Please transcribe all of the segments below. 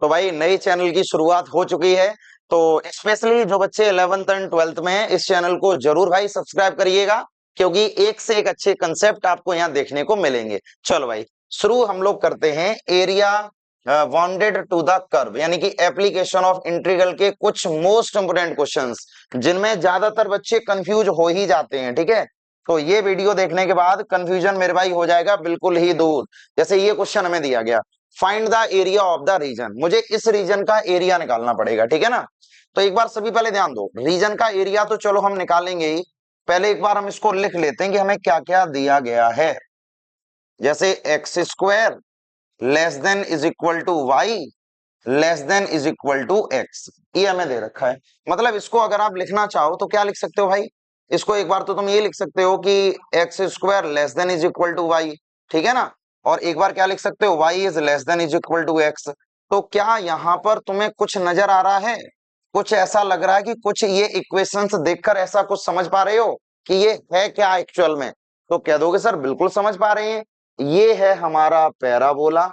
तो भाई नई चैनल की शुरुआत हो चुकी है। तो स्पेशली जो बच्चे 11th एंड 12th में हैं इस चैनल को जरूर भाई सब्सक्राइब करिएगा, क्योंकि एक से एक अच्छे कंसेप्ट आपको यहाँ देखने को मिलेंगे। चलो भाई शुरू हम लोग करते हैं area bounded to the curve, यानी कि एप्लीकेशन ऑफ इंटीग्रल के कुछ मोस्ट इंपोर्टेंट क्वेश्चंस जिनमें ज्यादातर बच्चे कंफ्यूज हो ही जाते हैं। ठीक है, तो ये वीडियो देखने के बाद कंफ्यूजन मेरे भाई हो जाएगा बिल्कुल ही दूर। जैसे ये क्वेश्चन हमें दिया गया, find the area of the region, मुझे इस रीजन का एरिया निकालना पड़ेगा। ठीक है ना, तो एक बार सभी पहले ध्यान दो, रीजन का एरिया तो चलो हम निकालेंगे ही, पहले एक बार हम इसको लिख लेते हैं कि हमें क्या क्या दिया गया है। जैसे x square less than is equal to y less than is equal to x, ये हमें दे रखा है। मतलब इसको अगर आप लिखना चाहो तो क्या लिख सकते हो भाई, इसको एक बार तो तुम ये लिख सकते हो कि x square less than is equal to y, ठीक है ना, और एक बार क्या लिख सकते हो, y is less than is equal to x. तो क्या यहाँ पर तुम्हें कुछ नजर आ रहा है, कुछ ऐसा लग रहा है कि कुछ ये इक्वेशंस देखकर ऐसा कुछ समझ पा रहे हो कि ये है क्या एक्चुअल में, तो कह दोगे सर बिल्कुल समझ पा रहे हैं, ये है हमारा पैराबोला।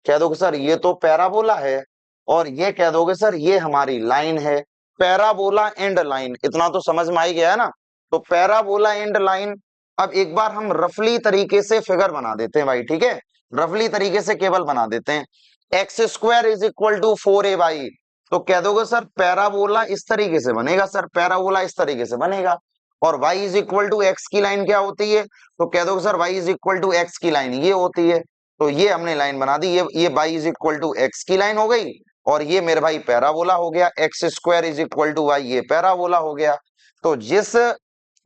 कह दोगे सर ये तो पैराबोला है, और ये कह दोगे सर ये हमारी लाइन है। पैराबोला एंड लाइन, इतना तो समझ में आ ही गया है ना। तो पैराबोला एंड लाइन, अब एक बार हम रफली तरीके से फिगर बना देते हैं भाई। ठीक है, रफली तरीके से केवल बना देते हैं। X square is equal to 4ay, तो कह दोगे सर पैराबोला इस तरीके से बनेगा, सर पैराबोला इस तरीके से बनेगा। और y is equal to x की लाइन क्या होती है, तो कह दोगे sir y is equal to x की लाइन ये होती है। तो ये हमने लाइन बना दी, ये y is equal to x की लाइन हो गई, और ये मेरे भाई पैराबोला हो गया। X square is equal to y, ये पैराबोला हो गया। तो जिस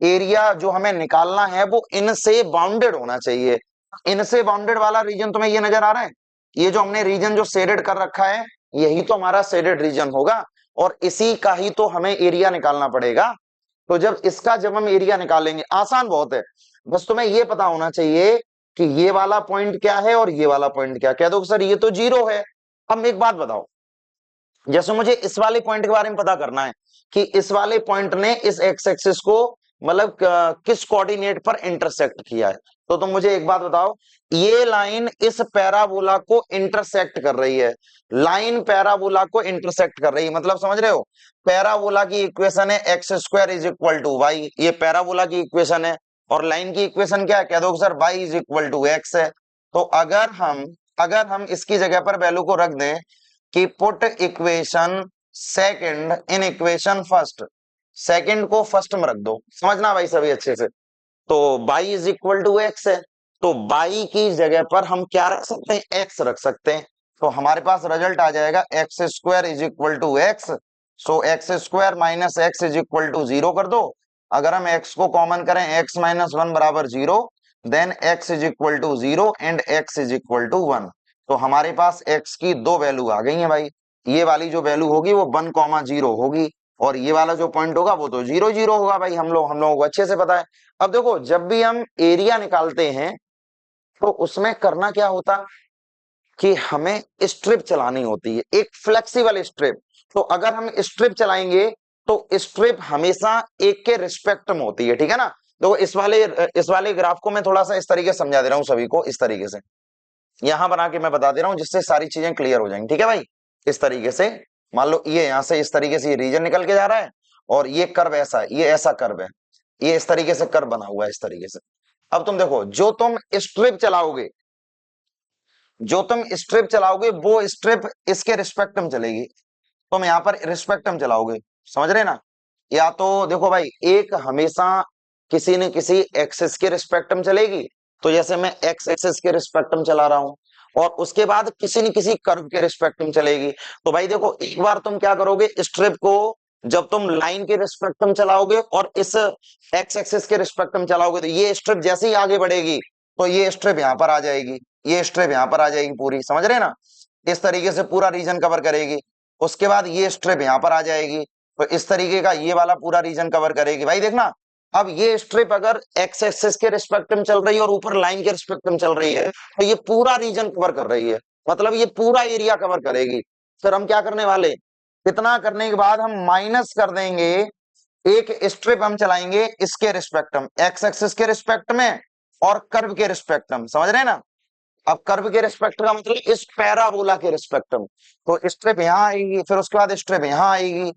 एरिया जो हमें निकालना है वो इनसे बाउंडेड होना चाहिए। इनसे बाउंडेड वाला रीजन तुम्हें ये नजर आ रहा है, ये जो हमने रीजन जो शेडेड कर रखा है यही तो हमारा शेडेड रीजन होगा, और इसी का ही तो हमें एरिया निकालना पड़ेगा। तो जब हम एरिया निकालेंगे, आसान बहुत है, बस तुम्हें ये पता होना चाहिए कि ये वाला पॉइंट क्या है और ये वाला पॉइंट क्या। कह दो सर ये तो 0 है। अब एक बात बताओ, जैसे मुझे इस वाले पॉइंट के बारे में पता करना है कि इस वाले पॉइंट ने इस एक्स एक्सिस को मतलब किस कोऑर्डिनेट पर इंटरसेक्ट किया है, तो तुम मुझे एक बात बताओ, ये लाइन इस पैराबोला को इंटरसेक्ट कर रही है, लाइन पैराबोला को इंटरसेक्ट कर रही है, मतलब समझ रहे हो, पैराबोला की इक्वेशन है x square is equal to y, ये पैराबोला की इक्वेशन है, और लाइन की इक्वेशन क्या है, कह दो sir y is equal to x है। तो अगर हम इसकी जगह पर वैल्यू को रख दें कि put equation second in equation first, second को फर्स्ट में रख दो, समझना भाई सभी अच्छे से। तो y is equal to x है, तो y की जगह पर हम क्या रख सकते हैं, x रख सकते हैं। तो हमारे पास रिजल्ट आ जाएगा x square is equal to x, so x square minus x is equal to 0 कर दो। अगर हम x को कॉमन करें, x माइनस 1 बराबर 0, then x is equal to 0 and x is equal to 1। तो हमारे पास x की दो वैल्यू आ गई है भाई, ये वाली जो वैल्यू होगी वो 1,0 होगी, और ये वाला जो पॉइंट होगा वो तो 0,0 होगा भाई, हम लोगों को अच्छे से पता है। अब देखो जब भी हम एरिया निकालते हैं तो उसमें करना क्या होता कि हमें स्ट्रिप चलानी होती है, एक फ्लेक्सिबल स्ट्रिप। तो अगर हम स्ट्रिप चलाएंगे तो स्ट्रिप हमेशा एक के रिस्पेक्ट में होती है, ठीक है ना। देखो इस वाले ग्राफ को मैं थोड़ा सा इस तरीके से समझा दे रहा हूं सभी को, इस तरीके से यहां बना के मैं बता दे रहा हूं जिससे सारी चीजें क्लियर हो जाएंगी। ठीक है भाई, इस तरीके से मान लो ये यहां से इस तरीके से ये रीजन निकल के जा रहा है, और ये कर्व ऐसा है, ये ऐसा कर्व है, ये इस तरीके से कर्व बना हुआ है इस तरीके से। अब तुम देखो जो तुम स्ट्रिप चलाओगे वो स्ट्रिप इसके रिस्पेक्ट में चलेगी, तुम यहाँ पर रिस्पेक्ट में चलाओगे, समझ रहे ना। या तो देखो भाई एक हमेशा किसी न किसी एक्सिस के रिस्पेक्ट में चलेगी, तो जैसे मैं एक्स एक्सिस के रिस्पेक्ट में चला रहा हूं, और उसके बाद किसी न किसी कर्व के रिस्पेक्ट में चलेगी। तो भाई देखो एक बार तुम क्या करोगे, स्ट्रिप को जब तुम लाइन के रिस्पेक्ट में चलाओगे और इस एक्स एक्सिस के रिस्पेक्ट में चलाओगे, तो ये स्ट्रिप जैसे ही आगे बढ़ेगी तो ये स्ट्रिप यहाँ पर आ जाएगी, ये स्ट्रिप यहाँ पर आ जाएगी पूरी, समझ रहे ना, इस तरीके से पूरा रीजन कवर करेगी। उसके बाद ये स्ट्रिप यहाँ पर आ जाएगी, तो इस तरीके का ये वाला पूरा रीजन कवर करेगी। भाई देखना, अब ये स्ट्रिप अगर एक्स एक्सिस के रिस्पेक्ट में चल रही है और ऊपर लाइन के रिस्पेक्ट में चल रही है, तो ये पूरा रीजन कवर कर रही है, मतलब ये पूरा एरिया कवर करेगी। फिर हम क्या करने वाले, इतना करने के बाद हम माइनस कर देंगे, एक स्ट्रिप हम चलाएंगे इसके रिस्पेक्ट में, एक्स एक्सिस के रिस्पेक्ट में और कर्व के रिस्पेक्ट में, समझ रहे हैं ना। अब कर्व के रिस्पेक्ट का मतलब इस पैराबोला के रिस्पेक्ट में, तो स्ट्रिप यहाँ आएगी, फिर उसके बाद स्ट्रिप यहाँ आएगी,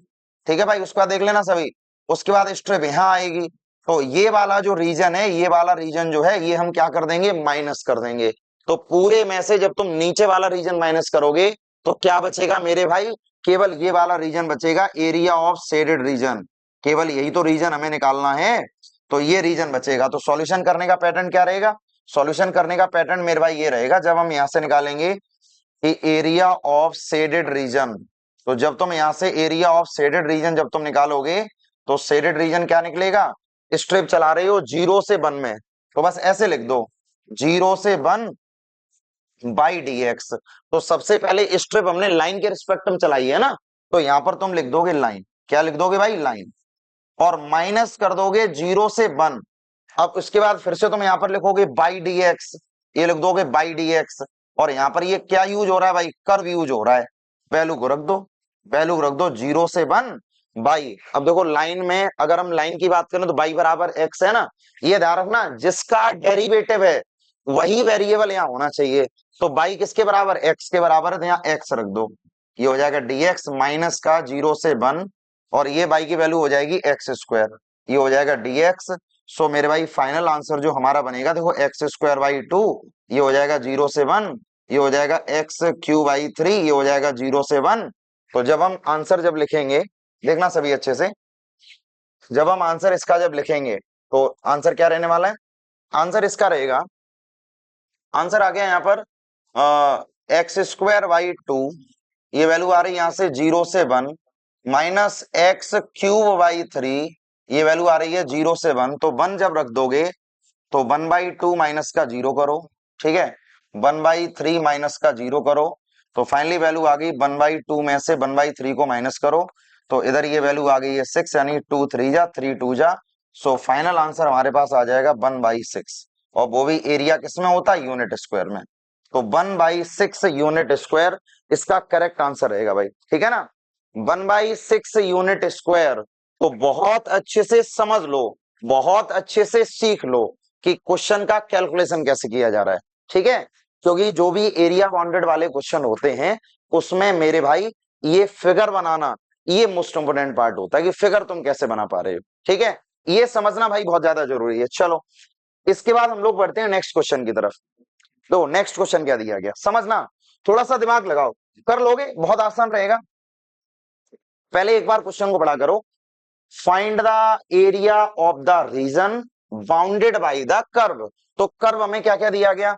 ठीक है भाई, उसके बाद देख लेना सभी, उसके बाद स्ट्रिप यहाँ आएगी। तो ये वाला जो रीजन है, ये वाला रीजन जो है, ये हम क्या कर देंगे, माइनस कर देंगे। तो पूरे में से जब तुम नीचे वाला रीजन माइनस करोगे तो क्या बचेगा मेरे भाई, केवल ये वाला रीजन बचेगा, एरिया ऑफ शेडेड रीजन। केवल यही तो रीजन हमें निकालना है, तो ये रीजन बचेगा। तो सॉल्यूशन करने का पैटर्न क्या रहेगा, सॉल्यूशन करने का पैटर्न मेरे भाई ये रहेगा, जब हम यहां से निकालेंगे कि एरिया ऑफ शेडेड रीजन, तो जब तुम यहां से एरिया ऑफ शेडेड रीजन जब तुम निकालोगे तो शेडेड रीजन क्या निकलेगा, स्ट्रिप चला रहे हो 0 से 1 में, तो बस ऐसे लिख दो 0 से 1 बाई dx। तो सबसे पहले स्ट्रिप हमने लाइन के रिस्पेक्ट में चलाई है ना, तो यहां पर तुम लिख दोगे लाइन, क्या लिख दोगे भाई, लाइन, और माइनस कर दोगे 0 से 1। अब उसके बाद फिर से तुम यहां पर लिखोगे बाई dx, ये लिख दोगे बाई dx, और यहां पर ये क्या यूज हो रहा है भाई, कर्व यूज हो रहा है, वैल्यू को रख दो, वैल्यू रख दो 0 से 1 बाई। अब देखो लाइन में अगर हम लाइन की बात करें तो बाई बराबर x है ना, ये ध्यान रखना जिसका डेरिवेटिव है वही वेरिएबल यहाँ होना चाहिए। तो बाई किसके बराबर, x के बराबर है, तो यहाँ x रख दो, ये हो जाएगा dx माइनस का 0 से 1, और ये बाई की वैल्यू हो जाएगी एक्स स्क्वायर, ये हो जाएगा dx। सो मेरे भाई फाइनल आंसर जो हमारा बनेगा देखो एक्स स्क्वायर बाई 2, ये हो जाएगा 0 से 1, ये हो जाएगा एक्स क्यू बाई 3, ये हो जाएगा 0 से 1। तो जब हम आंसर जब लिखेंगे, देखना सभी अच्छे से, जब हम आंसर इसका जब लिखेंगे तो आंसर क्या रहने वाला है, आंसर इसका रहेगा, आंसर आ गया यहाँ पर एक्स स्क्वायर बाई 2, ये वैल्यू आ रही है यहाँ से 0 से 1, माइनस एक्स क्यूब बाई 3, ये वैल्यू आ रही है 0 से 1। तो 1 जब रख दोगे तो 1/2 माइनस का 0 करो, ठीक है, 1/3 माइनस का 0 करो, तो फाइनली वैल्यू आ गई 1/2 में से 1/3 को माइनस करो, तो इधर ये वैल्यू आ गई है 6, यानी 2 3 जा 3 2 जा। सो फाइनल आंसर हमारे पास आ जाएगा 1/6, और वो भी एरिया किसमें होता है, यूनिट स्क्वायर में। तो 1/6 यूनिट स्क्वायर इसका करेक्ट आंसर रहेगा भाई, ठीक है ना, 1/6 यूनिट स्क्वायर। तो बहुत अच्छे से समझ लो, बहुत अच्छे से सीख लो कि क्वेश्चन का कैलकुलेशन कैसे किया जा रहा है, ठीक है, क्योंकि जो भी एरिया बाउंडेड वाले क्वेश्चन होते हैं उसमें मेरे भाई ये फिगर बनाना, ये मोस्ट इंपोर्टेंट पार्ट होता है कि फिगर तुम कैसे बना पा रहे हो, ठीक है, ये समझना भाई बहुत ज्यादा जरूरी है। चलो इसके बाद हम लोग बढ़ते हैं नेक्स्ट क्वेश्चन की तरफ। तो नेक्स्ट क्वेश्चन क्या दिया गया, समझना, थोड़ा सा दिमाग लगाओ, कर लोगे, बहुत आसान रहेगा। पहले एक बार क्वेश्चन को पढ़ा करो, find the area of the reason bounded by the curve. तो कर्व हमें क्या क्या दिया गया,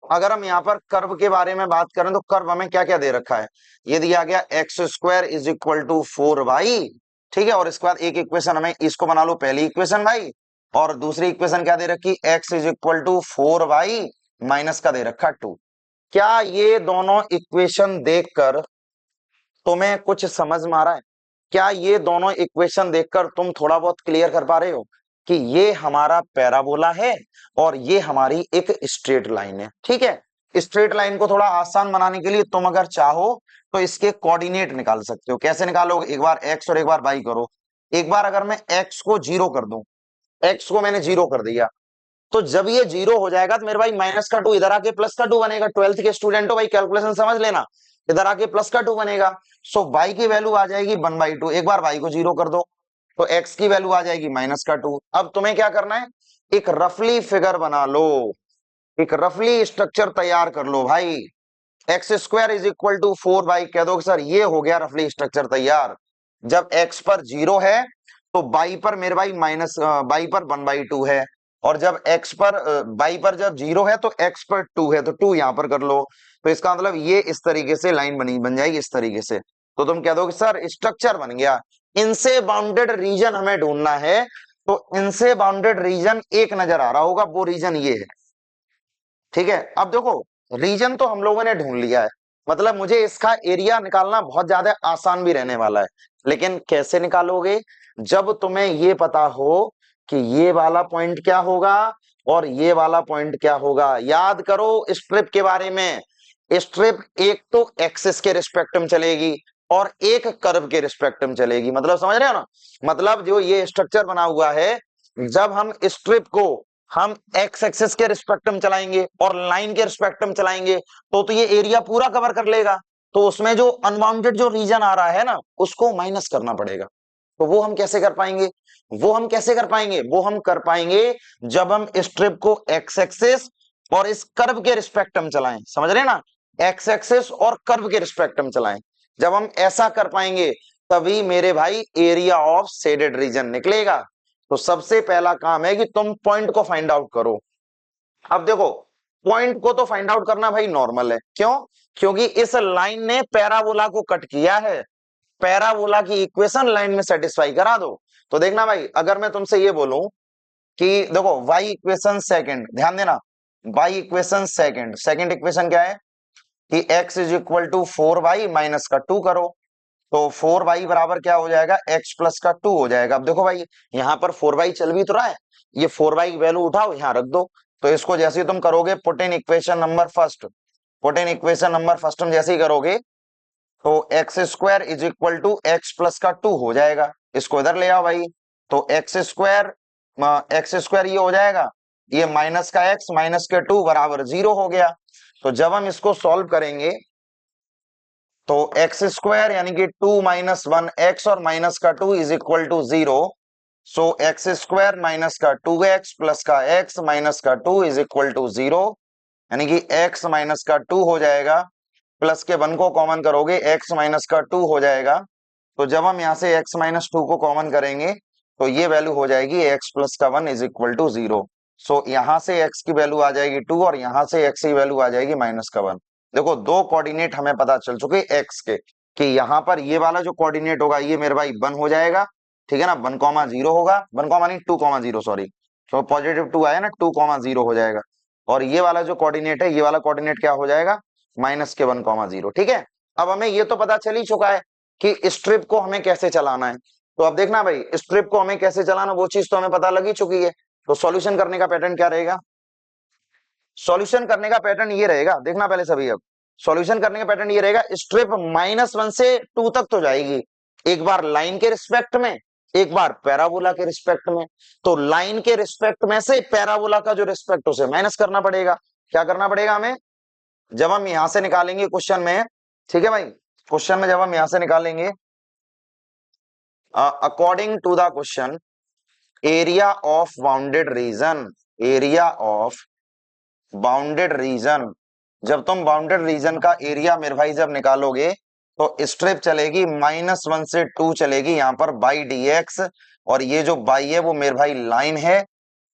अगर हम यहाँ पर कर्व के बारे में बात करें तो कर्व हमें क्या क्या दे रखा है, ये दिया गया x square is equal to 4y, ठीक है, और इसके बाद एक इक्वेशन हमें इसको बना लो पहली इक्वेशन भाई, और दूसरी इक्वेशन क्या दे रखी, x is equal to 4y minus का दे रखा 2। क्या ये दोनों इक्वेशन देखकर तुम्हें कुछ समझ में आ रहा है, क्या ये दोनों इक्वेशन देखकर तुम थोड़ा बहुत क्लियर कर पा रहे हो कि ये हमारा पैराबोला है और ये हमारी एक स्ट्रेट लाइन है, ठीक है। स्ट्रेट लाइन को थोड़ा आसान बनाने के लिए तुम अगर चाहो तो इसके कोऑर्डिनेट निकाल सकते हो, कैसे निकालोगे, एक बार एक्स और एक बार वाई करो। एक बार अगर मैं एक्स को 0 कर दूं, एक्स को मैंने 0 कर दिया, तो जब ये 0 हो जाएगा तो मेरे भाई माइनस का 2 इधर आके प्लस का 2 बनेगा। 12th के स्टूडेंट हो भाई, कैलकुलेशन समझ लेना, इधर आके प्लस का 2 बनेगा। सो y की वैल्यू आ जाएगी 1/2, एक बार y को 0 कर दो तो x की वैल्यू आ जाएगी माइनस का 2। अब तुम्हें क्या करना है, एक रफली फिगर बना लो, एक रफली स्ट्रक्चर तैयार कर लो भाई। X square is equal to 4y कह दो सर, ये हो गया रफली स्ट्रक्चर तैयार। जब x पर 0 है तो y पर मेरे भाई माइनस y पर 1/2 है, और जब x पर y पर जब 0 है तो x पर 2 है, तो 2 यहां पर कर लो। तो इसका मतलब ये इस तरीके से लाइन बन जाएगी इस तरीके से। तो तुम कह दोगे सर स्ट्रक्चर बन गया, इनसे बाउंडेड रीजन हमें ढूंढना है, तो इनसे बाउंडेड रीजन एक नजर आ रहा होगा, वो रीजन ये है, ठीक है। अब देखो रीजन तो हम लोगों ने ढूंढ लिया है, मतलब मुझे इसका एरिया निकालना बहुत ज्यादा आसान भी रहने वाला है, लेकिन कैसे निकालोगे, जब तुम्हें ये पता हो कि ये वाला पॉइंट क्या होगा और ये वाला पॉइंट क्या होगा। याद करो स्ट्रिप के बारे में, स्ट्रिप एक तो एक्सिस के रिस्पेक्ट में चलेगी और एक कर्व के रिस्पेक्ट में चलेगी, मतलब समझ रहे हो ना, मतलब जो ये स्ट्रक्चर बना हुआ है, जब हम स्ट्रिप को हम एक्स एक्सिस के रिस्पेक्ट में चलाएंगे और लाइन के रिस्पेक्ट में चलाएंगे तो ये एरिया पूरा कवर कर लेगा। तो उसमें जो अनबाउंडेड जो रीजन आ रहा है ना उसको माइनस करना पड़ेगा। तो वो हम कैसे कर पाएंगे? वो हम कर पाएंगे जब हम स्ट्रिप को एक्स एक्सिस और इस कर्व के रिस्पेक्ट में चलाएं। समझ रहे ना? एक्स एक्सिस और कर्व के रिस्पेक्ट में चलाएं। जब हम ऐसा कर पाएंगे तभी मेरे भाई एरिया ऑफ शेडेड रीजन निकलेगा। तो सबसे पहला काम है कि तुम पॉइंट को फाइंड आउट करो। अब देखो, पॉइंट को तो फाइंड आउट करना भाई नॉर्मल है। क्यों? क्योंकि इस लाइन ने पैराबोला को कट किया है। पैराबोला की इक्वेशन लाइन में सेटिस्फाई करा दो। तो देखना भाई, अगर मैं तुमसे ये बोलूं कि देखो y इक्वेशन सेकंड, ध्यान देना, y equation second, second equation क्या है कि x is equal to 4y minus का 2 करो। तो 4y बराबर क्या हो जाएगा? x प्लस का 2 हो जाएगा। अब देखो भाई, यहाँ पर 4y चल भी तो रहा है, ये 4y की वैल्यू उठाओ यहाँ रख दो। तो इसको जैसे ही तुम करोगे put in equation number first, put in equation number first में जैसे ही करोगे तो x square is equal to x plus का 2 हो जाएगा। इसको इधर ले आओ भाई। तो एक्स स्क्वायर ये हो जाएगा, ये माइनस का एक्स माइनस के 2 बराबर 0 हो गया। तो जब हम इसको सॉल्व करेंगे तो एक्स स्क्वायर यानी कि 2 माइनस 1 एक्स और माइनस का 2 is equal to 0। So x square minus का 2x प्लस का x माइनस का 2 इज इक्वल टू 0, यानी कि x माइनस का 2 हो जाएगा, प्लस के 1 को कॉमन करोगे x माइनस का 2 हो जाएगा। तो जब हम यहाँ से x माइनस 2 को कॉमन करेंगे तो ये वैल्यू हो जाएगी x प्लस का 1 इज इक्वल टू 0। सो यहाँ से x की वैल्यू आ जाएगी 2 और यहाँ से x की वैल्यू आ जाएगी माइनस का 1। देखो, दो कोऑर्डिनेट हमें पता चल चुके x के, कि यहाँ पर ये वाला जो कोऑर्डिनेट होगा ये मेरे भाई 1 हो जाएगा, ठीक है ना, 1,0 होगा, 1, नहीं 2,0, सॉरी। तो पॉजिटिव 2 आया ना, 2,0 हो जाएगा। और ये वाला जो कोऑर्डिनेट है, ये वाला कोऑर्डिनेट क्या हो जाएगा? माइनस के 1,0। ठीक है। अब हमें ये तो पता चल ही चुका है कि स्ट्रिप को हमें कैसे चलाना है। तो अब देखना भाई, स्ट्रिप को हमें कैसे चलाना, वो चीज तो हमें पता लग ही चुकी है। तो सॉल्यूशन करने का पैटर्न क्या रहेगा? सॉल्यूशन करने का पैटर्न ये रहेगा, देखना पहले सभी। अब सॉल्यूशन करने का पैटर्न ये रहेगा, स्ट्रिप -1 से 2 तक तो जाएगी, एक बार लाइन के रिस्पेक्ट में, एक बार पैराबोला के रिस्पेक्ट में। तो लाइन के रिस्पेक्ट में से पैराबोला का जो रिस्पेक्ट उसे माइनस करना पड़ेगा। क्या करना पड़ेगा हमें? जब हम यहां से निकालेंगे क्वेश्चन में, ठीक है भाई, क्वेश्चन में जब हम यहां से निकालेंगे, according to the question, area of bounded region, area of bounded region, जब तुम बाउंडेड रीजन का एरिया मेरे भाई जब निकालोगे तो स्ट्रिप चलेगी -1 से 2 चलेगी यहाँ पर बाई dx, और ये जो बाई है वो मेरे भाई लाइन है,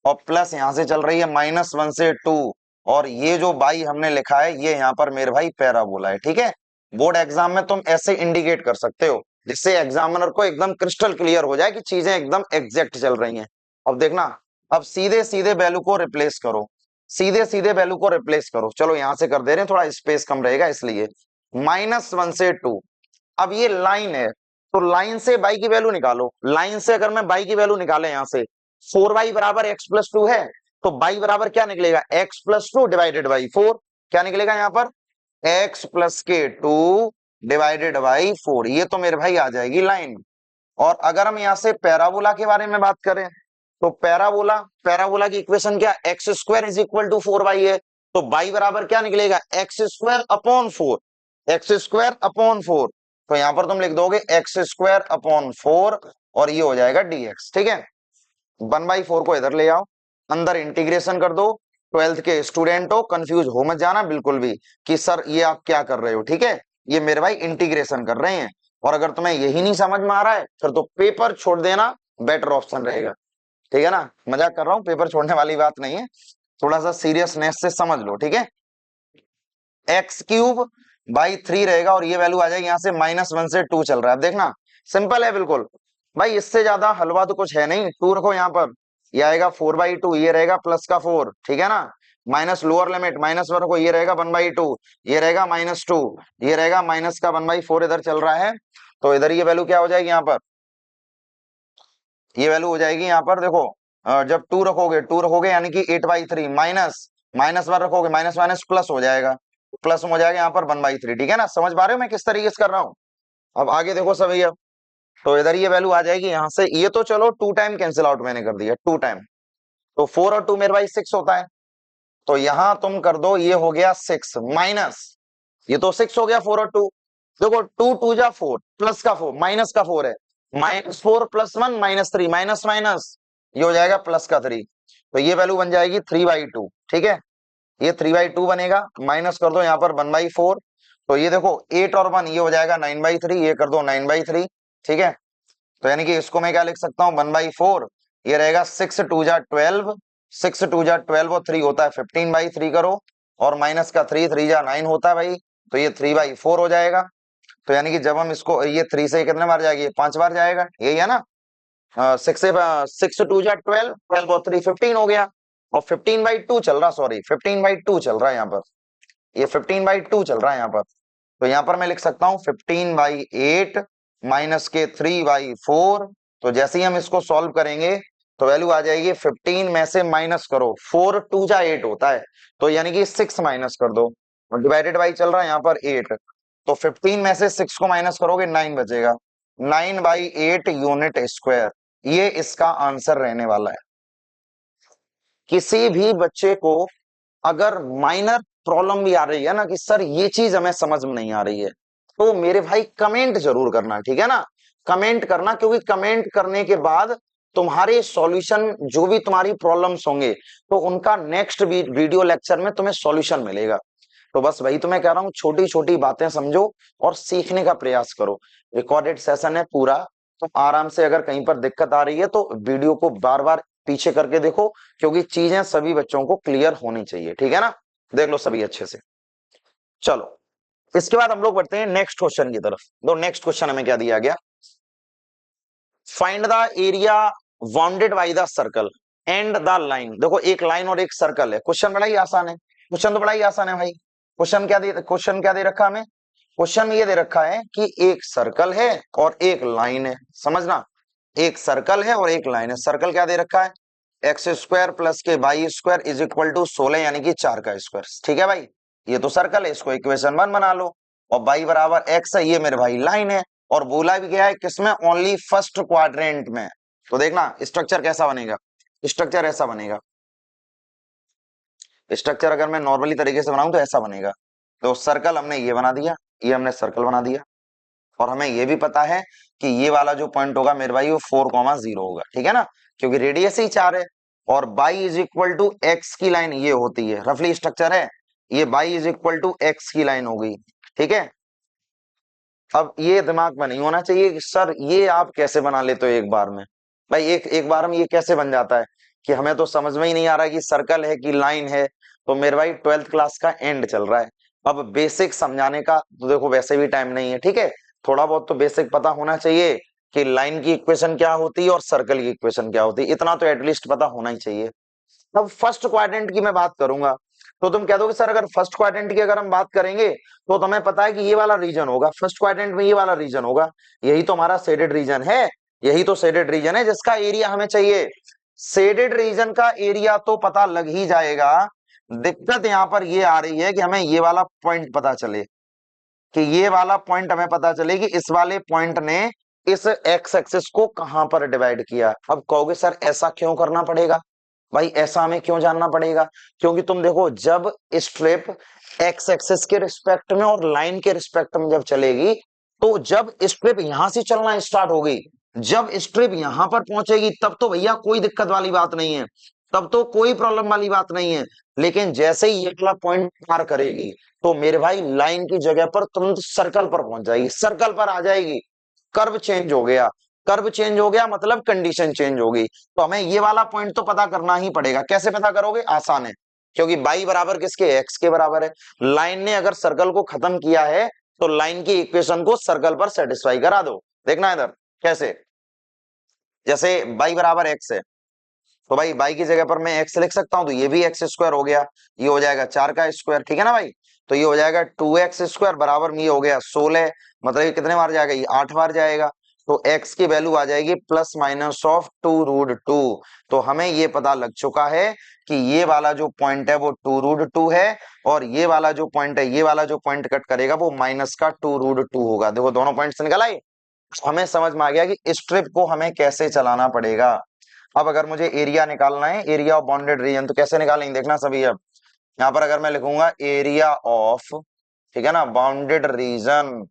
और प्लस यहां से चल रही है -1 से 2, और ये जो बाई हमने लिखा है ये यहाँ पर मेरे भाई पैराबोला है। ठीक है। बोर्ड एग्जाम में तुम ऐसे इंडिकेट कर सकते हो जिससे एग्जामिनर को एकदम क्रिस्टल क्लियर हो जाए कि चीजें एकदम एग्जैक्ट चल रही हैं। अब देखना, अब सीधे सीधे वैल्यू को रिप्लेस करो, सीधे सीधे वैल्यू को रिप्लेस करो। चलो यहां से कर दे रहे हैं, थोड़ा स्पेस कम रहेगा इसलिए। -1 से 2, अब ये लाइन है तो लाइन से बाई की वैल्यू निकालो। लाइन से अगर मैं बाई की वैल्यू निकाले यहां से, 4y बराबर x प्लस 2 है, तो बाई बराबर क्या निकलेगा? x plus 2 divided by 4। क्या निकलेगा यहाँ पर? x प्लस के 2 डिवाइडेड बाई 4। ये तो मेरे भाई आ जाएगी लाइन। और अगर हम यहाँ से पैराबोला के बारे में बात करें तो पैराबोला, पैराबोला की इक्वेशन क्या? X square is equal to 4y है, तो बाई बराबर क्या निकलेगा? X square upon 4, x square upon 4। तो यहां पर तुम लिख दोगे एक्स स्क्वायर अपॉन 4 और ये हो जाएगा dx। ठीक है। 1/4 को इधर ले आओ, अंदर इंटीग्रेशन कर दो। 12th के स्टूडेंट हो, कंफ्यूज हो मत जाना बिल्कुल भी कि सर ये आप क्या कर रहे हो। ठीक है, ये मेरे भाई इंटीग्रेशन कर रहे हैं, और अगर तुम्हें यही नहीं समझ में आ रहा है फिर तो पेपर छोड़ देना बेटर ऑप्शन रहेगा। ठीक है ना, मजाक कर रहा हूं, पेपर छोड़ने वाली बात नहीं है, थोड़ा सा सीरियसनेस से समझ लो। ठीक है। x³/3 रहेगा और ये वैल्यू आ जाएगी यहाँ से -1 से 2 चल रहा है। अब देखना सिंपल है बिल्कुल भाई, इससे ज्यादा हलवा तो कुछ है नहीं। 2 रखो यहाँ पर, ये आएगा 4/2, ये रहेगा प्लस का 4, ठीक है ना, माइनस लोअर लिमिट -1 रखो, ये रहेगा 1/2, ये रहेगा -2, ये रहेगा माइनस का 1/4 इधर चल रहा है। तो इधर ये वैल्यू क्या हो जाएगी यहाँ पर? ये वैल्यू हो जाएगी यहाँ पर, देखो जब 2 रखोगे, 2 रखोगे यानी कि 8/3 माइनस -1 रखोगे, माइनस माइनस प्लस हो जाएगा, प्लस हो जाएगा यहाँ पर 1/3। ठीक है ना, समझ पा रहे हो मैं किस तरीके से कर रहा हूँ? अब आगे देखो सभी, अब तो इधर ये वैल्यू आ जाएगी यहाँ से, ये तो चलो 2 टाइम कैंसिल आउट मैंने कर दिया, 2 टाइम। तो 4 और 2 मेरे भाई 6 होता है। तो यहां तुम कर दो, ये हो गया 6 माइनस, ये तो 6 हो गया 4 और 2। देखो 2 2 जा 4, प्लस का 4 माइनस का 4 है, -4 + 1 -3, माइनस माइनस ये हो जाएगा प्लस का 3। तो ये वैल्यू बन जाएगी 3/2। ठीक है, ये 3/2 बनेगा, माइनस कर दो यहाँ पर 1/4। तो ये देखो 8 और 1 ये हो जाएगा 9/3, ये कर दो 9/3। ठीक है, तो यानी कि इसको मैं क्या लिख सकता हूँ 1/4, ये रहेगा 6 2 जा 12, 6 2 जा 12 और 3 होता है 15/3 करो, और माइनस का 3 3 जा 9 होता है भाई, तो ये 3/4 हो जाएगा। तो यानी कि जब हम इसको, ये 3 से कितने बार जाएगी, 5 बार जाएगा, यही है ना। 6 2 जा 12, 12 और 3 15 हो गया, और 15/2 चल रहा, सॉरी 15/2 चल रहा है यहाँ पर, ये 15/2 चल रहा है यहाँ पर। तो यहाँ पर मैं लिख सकता हूँ 15/8 माइनस के 3/4। तो जैसे ही हम इसको सॉल्व करेंगे तो वैल्यू आ जाएगी 15 में से माइनस करो, 4 2 जा 8 होता है, तो यानी कि 6 माइनस कर दो, डिवाइडेड बाई चल रहा है यहाँ पर 8। तो 15 में से 6 को माइनस करोगे 9 बचेगा, 9/8 यूनिट स्क्वायर, ये इसका आंसर रहने वाला है। किसी भी बच्चे को अगर माइनर प्रॉब्लम भी आ रही है ना कि सर ये चीज हमें समझ में नहीं आ रही है, तो मेरे भाई कमेंट जरूर करना, ठीक है ना। कमेंट करना, क्योंकि कमेंट करने के बाद तुम्हारे सॉल्यूशन, जो भी तुम्हारी प्रॉब्लम्स होंगे, तो उनका नेक्स्ट वीडियो लेक्चर में तुम्हें सॉल्यूशन मिलेगा। तो बस वही तो मैं कह रहा हूँ, छोटी छोटी बातें समझो और सीखने का प्रयास करो। रिकॉर्डेड सेशन है पूरा, तो आराम से, अगर कहीं पर दिक्कत आ रही है तो वीडियो को बार बार पीछे करके देखो, क्योंकि चीजें सभी बच्चों को क्लियर होनी चाहिए, ठीक है ना। देख लो सभी अच्छे से। चलो, इसके बाद हम लोग बढ़ते हैं नेक्स्ट क्वेश्चन की तरफ। तो नेक्स्ट क्वेश्चन हमें क्या दिया गया, find the area bounded by the circle and the line. देखो एक लाइन और एक सर्कल है, क्वेश्चन बड़ा ही आसान है, क्वेश्चन तो बड़ा ही आसान है भाई। क्वेश्चन क्या दे रखा हमें, क्वेश्चन ये दे रखा है कि एक सर्कल है और एक लाइन है, समझना, एक सर्कल है और एक लाइन है। सर्कल क्या दे रखा है, x² प्लस के y² इज इक्वल टू 16, यानी कि 4 का स्क्वायर। ठीक है भाई, ये तो सर्कल है, इसको इक्वेशन 1 बना लो। और y बराबर x है, ये मेरे भाई लाइन है, और बोला भी गया है किसमें, ओनली फर्स्ट क्वाड्रेंट में। तो देखना स्ट्रक्चर कैसा बनेगा, स्ट्रक्चर ऐसा बनेगा, स्ट्रक्चर अगर मैं नॉर्मली तरीके से बनाऊं तो ऐसा बनेगा। तो सर्कल हमने ये बना दिया, ये हमने सर्कल बना दिया, और हमें ये भी पता है कि ये वाला जो पॉइंट होगा मेरे भाई वो 4,0 होगा, ठीक है ना, क्योंकि रेडियस ही 4 है। और y is equal to x की लाइन ये होती है, रफली स्ट्रक्चर है, ये y is equal to x की लाइन हो गई, ठीक है। अब ये दिमाग में नहीं होना चाहिए कि सर ये आप कैसे बना लेते हो एक बार में। भाई एक एक बार में ये कैसे बन जाता है कि हमें तो समझ में ही नहीं आ रहा कि सर्कल है कि लाइन है। तो मेरे भाई 12th क्लास का एंड चल रहा है, अब बेसिक समझाने का तो देखो वैसे भी टाइम नहीं है, ठीक है। थोड़ा बहुत तो बेसिक पता होना चाहिए कि लाइन की इक्वेशन क्या होती है और सर्कल की इक्वेशन क्या होती है, इतना तो एटलीस्ट पता होना ही चाहिए। अब फर्स्ट क्वाड्रेंट की मैं बात करूंगा, तो तुम कह दोगे सर अगर फर्स्ट क्वाड्रेंट की अगर हम बात करेंगे तो तुम्हें पता है कि ये वाला रीजन होगा, फर्स्ट क्वाड्रेंट में ये वाला रीजन होगा, यही तो हमारा शेडेड रीजन है, यही तो शेडेड रीजन है जिसका एरिया हमें चाहिए। शेडेड रीजन का एरिया तो पता लग ही जाएगा, दिक्कत यहां पर ये आ रही है कि हमें ये वाला पॉइंट पता चले, कि ये वाला पॉइंट हमें पता चले कि इस वाले पॉइंट ने इस एक्स एक्सिस को कहां पर डिवाइड किया। अब कहोगे सर ऐसा क्यों करना पड़ेगा, भाई ऐसा हमें क्यों जानना पड़ेगा, क्योंकि तुम देखो जब स्ट्रिप एक्स एक्सिस के रिस्पेक्ट में और लाइन के रिस्पेक्ट में जब चलेगी, तो जब स्ट्रिप यहां से चलना स्टार्ट होगी, जब स्ट्रिप यहां पर पहुंचेगी तब तो भैया कोई दिक्कत वाली बात नहीं है, तब तो कोई प्रॉब्लम वाली बात नहीं है। लेकिन जैसे ही ये वाला पॉइंट पार करेगी तो मेरे भाई लाइन की जगह पर तुरंत सर्कल पर पहुंच जाएगी, सर्कल पर आ जाएगी, कर्व चेंज हो गया, कर्व चेंज हो गया मतलब कंडीशन चेंज होगी। तो हमें ये वाला पॉइंट तो पता करना ही पड़ेगा। कैसे पता करोगे, आसान है, क्योंकि बाई बराबर किसके, एक्स के बराबर है। लाइन ने अगर सर्कल को खत्म किया है तो लाइन की इक्वेशन को सर्कल पर सेटिस्फाई करा दो। देखना इधर कैसे, जैसे बाई बराबर एक्स है, तो भाई बाई की जगह पर मैं एक्स लिख सकता हूं, तो ये भी x² हो गया, ये हो जाएगा 4 का स्क्वायर, ठीक है ना भाई। तो ये हो जाएगा 2x² बराबर में ये हो गया 16, मतलब ये कितने बार जाएगा, ये 8 बार जाएगा। तो x की वैल्यू आ जाएगी ±2√2। तो हमें ये पता लग चुका है कि ये वाला जो पॉइंट है वो 2√2 है, और ये वाला जो पॉइंट है, ये वाला जो पॉइंट कट करेगा वो माइनस का 2√2 होगा। देखो दोनों पॉइंट्स निकल आए, हमें समझ में आ गया कि स्ट्रिप को हमें कैसे चलाना पड़ेगा। अब अगर मुझे एरिया निकालना है, एरिया ऑफ बाउंडेड रीजन, तो कैसे निकालेंगे देखना सभी। अब यहाँ पर अगर मैं लिखूंगा एरिया ऑफ, ठीक है ना, bounded region,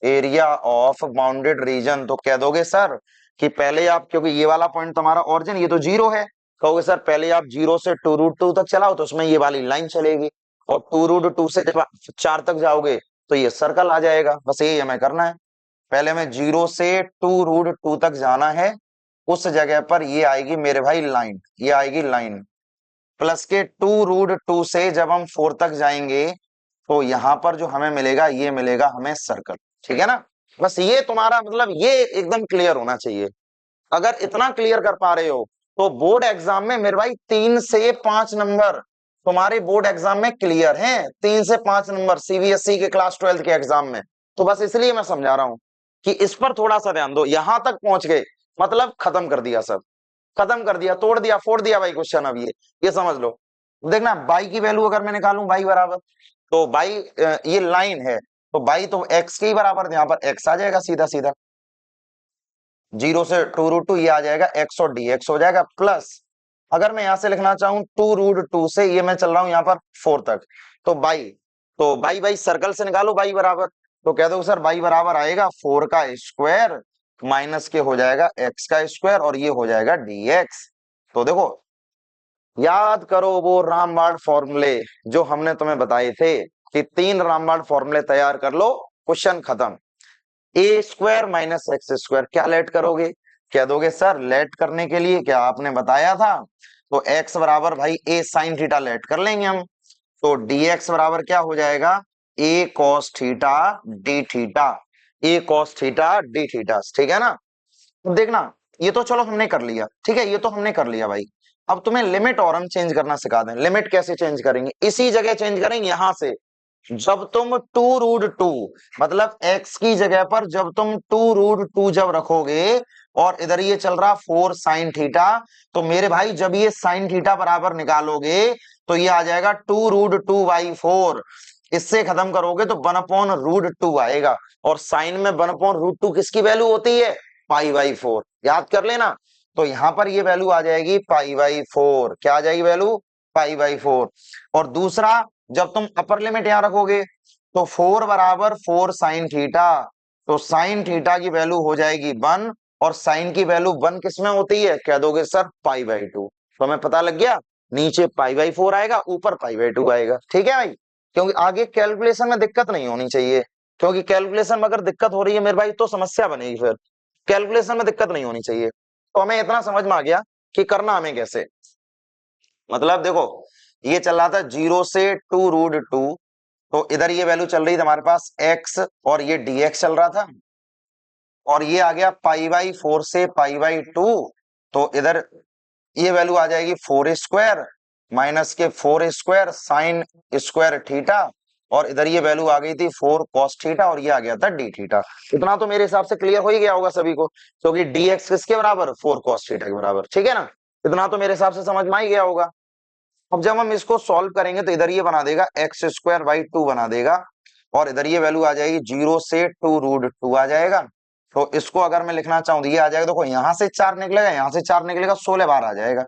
area of bounded reason, तो कह दोगे सर कि पहले आप, क्योंकि ये वाला पॉइंट तुम्हारा ओरिजिन ये तो 0 है, कहोगे सर पहले आप 0 से 2√2 तक चलाओ तो उसमें ये वाली लाइन चलेगी, और 2√2 से जब आप 4 तक जाओगे तो ये सर्कल आ जाएगा। बस यही हमें करना है, पहले हमें 0 से 2√2 तक जाना है, उस जगह पर ये आएगी मेरे भाई लाइन, ये आएगी लाइन, प्लस के 2√2 से जब हम 4 तक जाएंगे तो यहां पर जो हमें मिलेगा ये मिलेगा हमें सर्कल, ठीक है ना। बस ये तुम्हारा मतलब ये एकदम क्लियर होना चाहिए। अगर इतना क्लियर कर पा रहे हो तो बोर्ड एग्जाम में मेरे भाई 3 से 5 नंबर तुम्हारे बोर्ड एग्जाम में क्लियर हैं, 3 से 5 नंबर सीबीएसई के क्लास 12 के एग्जाम में। तो बस इसलिए मैं समझा रहा हूं कि इस पर थोड़ा सा ध्यान दो। यहां तक पहुंच गए मतलब खत्म कर दिया, सब खत्म कर दिया, तोड़ दिया, फोड़ दिया भाई क्वेश्चन। अब ये समझ लो। देखना बाई की वैल्यू अगर मैं निकालूं, बाई बराबर, तो बाई ये लाइन है तो बाई तो एक्स के ही बराबर, यहां पर एक्स आ जाएगा सीधा सीधा, 0 से 2√2 ये आ जाएगा एक्स और डी एक्स हो जाएगा, प्लस अगर मैं यहां से लिखना चाहूं 2√2 से ये मैं चल रहा हूं यहां पर 4 तक, तो बाई, तो बाई बाई सर्कल से निकालो बाई बराबर, तो कह दो सर बाई बराबर आएगा 4 का स्क्वायर माइनस के हो जाएगा एक्स का स्क्वायर और ये हो जाएगा dx। तो देखो याद करो वो रामबाण फॉर्मूले जो हमने तुम्हें बताए थे कि 3 रामबाण फॉर्मूले तैयार कर लो, क्वेश्चन खत्म। ए स्क्वायर माइनस एक्स स्क्वायर, क्या लेट करोगे, क्या दोगे सर लेट करने के लिए क्या आपने बताया था, तो x बराबर भाई ए साइन थीटा लेट कर लेंगे हम, तो dx बराबर क्या हो जाएगा ए कॉस थीटा डी थीटा, ए कॉस थीटा डी थीटा, ठीक है ना। तो देखना ये तो चलो हमने कर लिया, ठीक है, ये तो हमने कर लिया भाई। अब तुम्हें लिमिट और हम चेंज करना सिखा दें। लिमिट कैसे चेंज करेंगे, इसी जगह चेंज करेंगे यहां से, जब तुम 2√2 मतलब x की जगह पर जब तुम 2√2 जब रखोगे और इधर ये चल रहा 4 साइन थीटा, तो मेरे भाई जब ये साइन थीटा बराबर निकालोगे तो ये आ जाएगा 2√2/4, इससे खत्म करोगे तो 1/√2 आएगा, और साइन में 1/√2 किसकी वैल्यू होती है, π/4, याद कर लेना। तो यहां पर ये वैल्यू आ जाएगी π/4, क्या आ जाएगी वैल्यू π/4। और दूसरा जब तुम अपर लिमिट यहां रखोगे तो 4 बराबर 4 साइन थीटा, तो साइन थीटा की वैल्यू हो जाएगी 1, और साइन की वैल्यू 1 किसमें होती है, कह दोगे सर π/2, तो हमें पता लग गया नीचे π/4 आएगा ऊपर π/2 आएगा, ठीक है भाई। क्योंकि आगे कैलकुलेशन में दिक्कत नहीं होनी चाहिए, क्योंकि कैलकुलेशन में अगर दिक्कत हो रही है मेरे भाई तो समस्या बनेगी, फिर कैलकुलेशन में दिक्कत नहीं होनी चाहिए। तो हमें इतना समझ में आ गया कि करना हमें कैसे, मतलब देखो ये चल रहा था 0 से 2√2, तो इधर ये वैल्यू चल रही थी हमारे पास x और ये dx चल रहा था, और ये आ गया π/4 से π/2, तो इधर ये वैल्यू आ जाएगी 4 स्क्वायर माइनस के 4 स्क्वायर साइन स्क्वायर थीटा, और इधर ये वैल्यू आ गई थी 4 कॉस थीटा, और ये आ गया था डी थीटा। इतना तो मेरे हिसाब से क्लियर हो ही गया होगा सभी को, क्योंकि dx किसके बराबर 4 कॉस थीटा के बराबर, ठीक है ना। इतना तो मेरे हिसाब से समझ में आ ही गया होगा। अब जब हम इसको सॉल्व करेंगे तो इधर ये बना देगा x²/2 बना देगा, और इधर ये वैल्यू आ जाएगी 0 से 2√2 आ जाएगा। तो इसको अगर मैं लिखना चाहूँ तो ये आ जाएगा, देखो यहां से 4 निकलेगा, यहां से 4 निकलेगा, 16 बार आ जाएगा,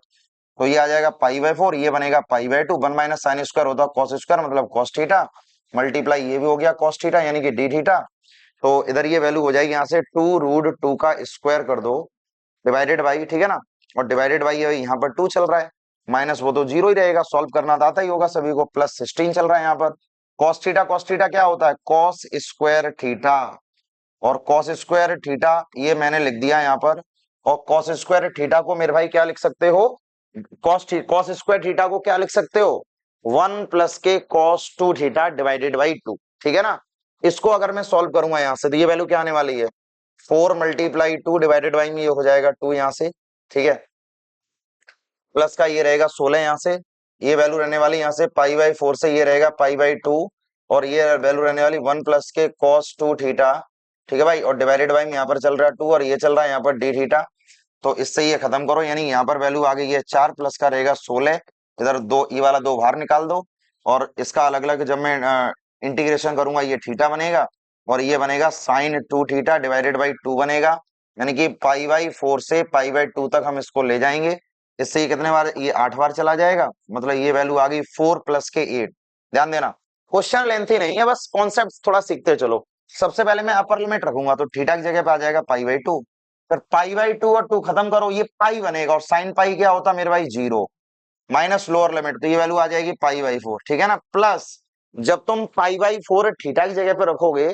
तो ये आ जाएगा π/4, ये बनेगा π/2, 1 माइनस साइन स्क्वायर होता है कॉस स्क्वायर मतलब कॉस थीटा, मल्टीप्लाई ये भी हो गया कॉस थीटा यानी कि डी थीटा। तो इधर ये वैल्यू हो जाएगी यहाँ से 2√2 का स्क्वायर कर दो डिवाइडेड बाई, ठीक है ना, और डिवाइडेड बाई यहाँ पर 2 चल रहा है, माइनस वो तो 0 ही रहेगा, सॉल्व करना तो आता ही होगा सभी को, प्लस 16 चल रहा है यहाँ पर। कॉस थीटा क्या होता है, कॉस स्क्वायर थीटा, और कॉस स्क्वायर थीटा ये मैंने लिख दिया यहाँ पर, और कॉस स्क्वायर थीटा को मेरे भाई क्या लिख सकते हो, कॉस स्क्वायर थीटा को क्या लिख सकते हो, 1 प्लस के कॉस 2 थीटा डिवाइडेड बाई 2, ठीक है ना। इसको अगर मैं सॉल्व करूंगा यहाँ से तो ये वैल्यू क्या आने वाली है, 4 मल्टीप्लाई 2 डिवाइडेड बाई में ये हो जाएगा 2 यहाँ से, ठीक है, प्लस का ये रहेगा 16 यहाँ से, ये वैल्यू रहने वाली यहाँ से π/4 से ये रहेगा π/2, और ये वैल्यू रहने वाली 1 प्लस के cos 2 थीटा, ठीक है भाई, और डिवाइडेड बाई में यहाँ पर चल रहा है 2 और ये चल रहा है यहाँ पर डी थीटा। तो इससे ये खत्म करो, यानी यहाँ पर वैल्यू आ गई है 4 प्लस का रहेगा 16, इधर दो ये वाला 2 बाहर निकाल दो, और इसका अलग अलग जब मैं इंटीग्रेशन करूंगा ये थीटा बनेगा, और ये बनेगा साइन 2 थीटा डिवाइडेड बाई 2 बनेगा, यानी कि पाई/4 से पाई/2 तक हम इसको ले जाएंगे। इससे ये कितने बार, ये 8 बार चला जाएगा, मतलब ये वैल्यू आ गई 4 प्लस के 8। ध्यान देना, क्वेश्चन लेंथी नहीं है, बस कॉन्सेप्ट थोड़ा सीखते चलो। सबसे पहले मैं अपर लिमिट रखूंगा तो थीटा की जगह पे आ जाएगा पाई/2। फिर पाई/2 और 2 खत्म करो, ये पाई बनेगा, और साइन पाई क्या होता है मेरे भाई, 0। माइनस लोअर लिमिट, तो ये वैल्यू आ जाएगी पाई/4, ठीक है ना। प्लस जब तुम पाई/4 थीटा की जगह पे रखोगे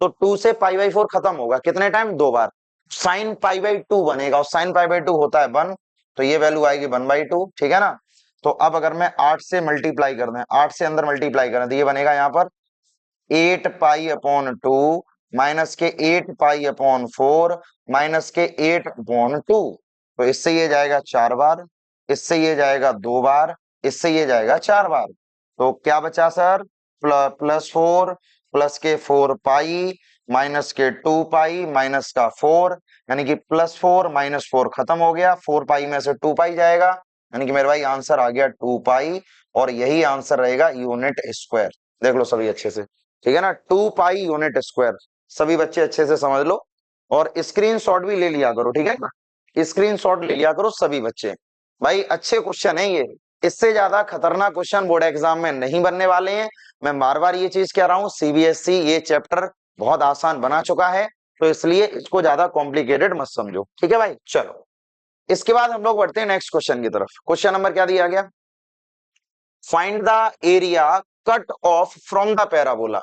तो 2 से पाई/4 खत्म होगा, कितने टाइम, 2 बार। साइन पाई/2 बनेगा, और साइन पाई/2 होता है 1, तो ये वैल्यू आएगी 1/2, ठीक है ना। तो अब अगर मैं 8 से मल्टीप्लाई कर दें, 8 से अंदर मल्टीप्लाई करें, तो ये बनेगा यहाँ पर 8 पाई/2 माइनस के 8 पाई/4 माइनस के 8/2। तो इससे ये जाएगा 4 बार, इससे ये जाएगा 2 बार, इससे ये जाएगा 4 बार। तो क्या बचा सर, +4 प्लस के 4 पाई माइनस के 2 पाई माइनस का 4, यानी कि +4 -4 खत्म हो गया, 4 पाई में से 2 पाई जाएगा, यानी कि मेरे भाई आंसर आ गया 2 पाई, और यही आंसर रहेगा यूनिट स्क्वायर। देख लो सभी अच्छे से, ठीक है ना, 2 पाई यूनिट स्क्वायर। सभी बच्चे अच्छे से समझ लो, और स्क्रीनशॉट भी ले लिया करो, ठीक है ना, स्क्रीनशॉट ले लिया करो सभी बच्चे। भाई अच्छे क्वेश्चन है ये, इससे ज्यादा खतरनाक क्वेश्चन बोर्ड एग्जाम में नहीं बनने वाले हैं। मैं बार बार ये चीज कह रहा हूँ, सीबीएसई ये चैप्टर बहुत आसान बना चुका है, तो इसलिए इसको ज्यादा कॉम्प्लिकेटेड मत समझो, ठीक है भाई। चलो, इसके बाद हम लोग बढ़ते हैं नेक्स्ट क्वेश्चन की तरफ। क्वेश्चन नंबर क्या दिया गया, find the area cut off from the parabola.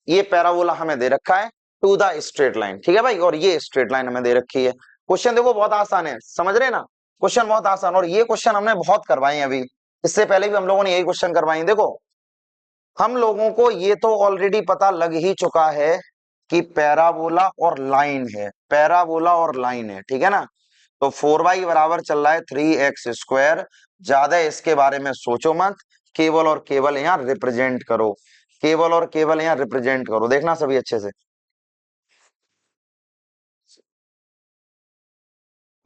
ये पैराबोला हमें दे रखा है टू द स्ट्रेट लाइन, ठीक है भाई, और ये स्ट्रेट लाइन हमें दे रखी है। क्वेश्चन देखो बहुत आसान है, समझ रहे ना, क्वेश्चन बहुत आसान, और ये क्वेश्चन हमने बहुत करवाए हैं अभी, इससे पहले भी हम लोगों ने यही क्वेश्चन करवाए हैं। देखो हम लोगों को ये तो ऑलरेडी पता लग ही चुका है कि पैराबोला और लाइन है, पैराबोला और लाइन है, ठीक है ना। तो 4y बराबर चल रहा है 3x²। ज्यादा इसके बारे में सोचो मत, केवल और केवल यहाँ रिप्रेजेंट करो, केवल और केवल यहाँ रिप्रेजेंट करो, देखना सभी अच्छे से।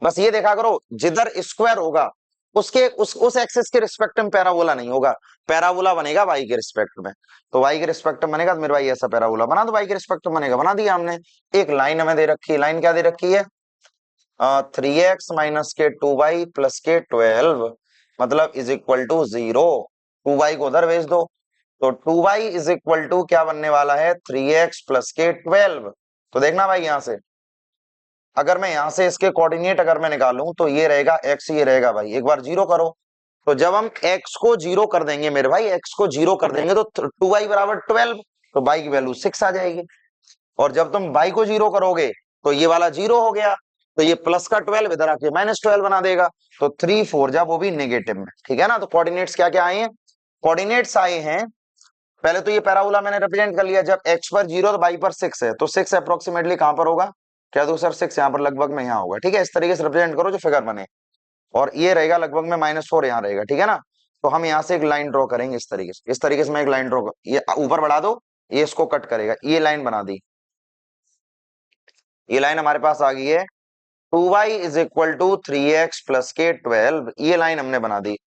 बस ये देखा करो, जिधर स्क्वायर होगा उसके उस एक्सिस के रिस्पेक्ट में पैराबोला नहीं होगा, पैराबोला बनेगा वाई के रिस्पेक्ट में। तो वाई के रिस्पेक्ट में बनेगा, तो मेरे भाई ऐसा पैराबोला बना दो, वाई के रिस्पेक्ट में बनेगा, बना दिया हमने। एक लाइन हमें दे रखी है, लाइन क्या दे रखी है, 3x माइनस के 2y प्लस के 12, मतलब इज इक्वल टू 0। 2y को उधर भेज दो, तो 2y इज इक्वल टू क्या बनने वाला है, 3x प्लस के 12। तो देखना भाई यहां से, अगर मैं यहां से इसके कोऑर्डिनेट अगर मैं निकालूं तो ये रहेगा x, ये रहेगा भाई, एक बार जीरो करो। तो जब हम x को जीरो कर देंगे मेरे भाई, x को जीरो कर देंगे तो 2y बराबर 12, तो y की वैल्यू 6 आ जाएगी। और जब तुम y को जीरो करोगे तो ये वाला जीरो हो गया, तो ये प्लस का 12 इधर आके -12 बना देगा। तो 3 4 जा वो भी नेगेटिव में, ठीक है ना। तो कोऑर्डिनेट्स क्या क्या आए हैं, कोऑर्डिनेट्स आए हैं, पहले तो ये पैराबोला मैंने रिप्रेजेंट कर लिया, जब x पर 0 तो y पर 6 है, तो 6 अप्रोक्सीमेटली कहां पर होगा, क्या दो सर 6 यहाँ पर लगभग में यहाँ होगा, ठीक है। इस तरीके से रिप्रेजेंट करो जो फिगर बने, और ये रहेगा लगभग में -4 यहाँ रहेगा, ठीक है ना। तो हम यहाँ से एक लाइन ड्रॉ करेंगे इस तरीके से, इस तरीके से मैं एक लाइन ड्रॉ, ये ऊपर बढ़ा दो, ये इसको कट करेगा, ये लाइन बना दी, ये लाइन हमारे पास आ गई है 2y is equal to 3x plus के 12, ये लाइन हमने बना दी।